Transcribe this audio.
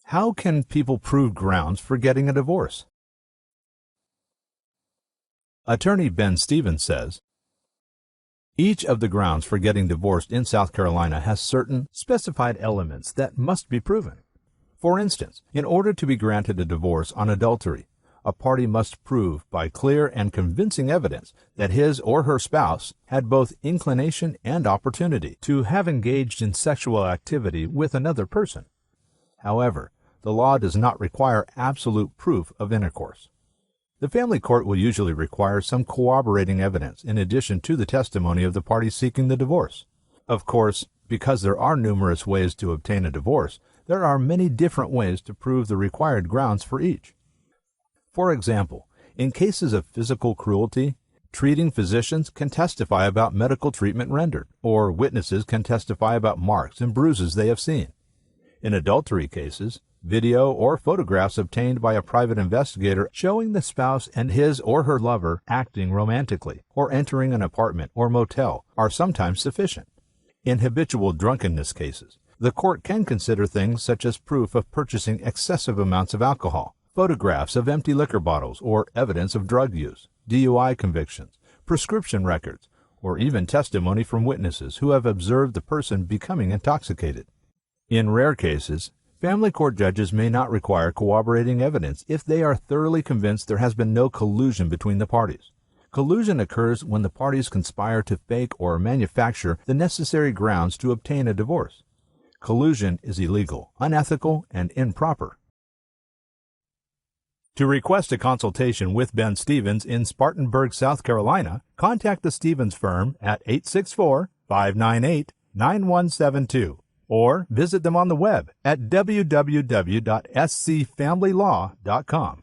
How can people prove grounds for getting a divorce? Attorney Ben Stevens says, each of the grounds for getting divorced in South Carolina has certain specified elements that must be proven. For instance, in order to be granted a divorce on adultery, a party must prove by clear and convincing evidence that his or her spouse had both inclination and opportunity to have engaged in sexual activity with another person. However, the law does not require absolute proof of intercourse. The family court will usually require some corroborating evidence in addition to the testimony of the party seeking the divorce. Of course, because there are numerous ways to obtain a divorce, there are many different ways to prove the required grounds for each. For example, in cases of physical cruelty, treating physicians can testify about medical treatment rendered, or witnesses can testify about marks and bruises they have seen. In adultery cases, video or photographs obtained by a private investigator showing the spouse and his or her lover acting romantically or entering an apartment or motel are sometimes sufficient. In habitual drunkenness cases, the court can consider things such as proof of purchasing excessive amounts of alcohol, photographs of empty liquor bottles or evidence of drug use, DUI convictions, prescription records, or even testimony from witnesses who have observed the person becoming intoxicated. In rare cases, family court judges may not require corroborating evidence if they are thoroughly convinced there has been no collusion between the parties. Collusion occurs when the parties conspire to fake or manufacture the necessary grounds to obtain a divorce. Collusion is illegal, unethical, and improper. To request a consultation with Ben Stevens in Spartanburg, South Carolina, contact the Stevens firm at 864-598-9172 or visit them on the web at www.scfamilylaw.com.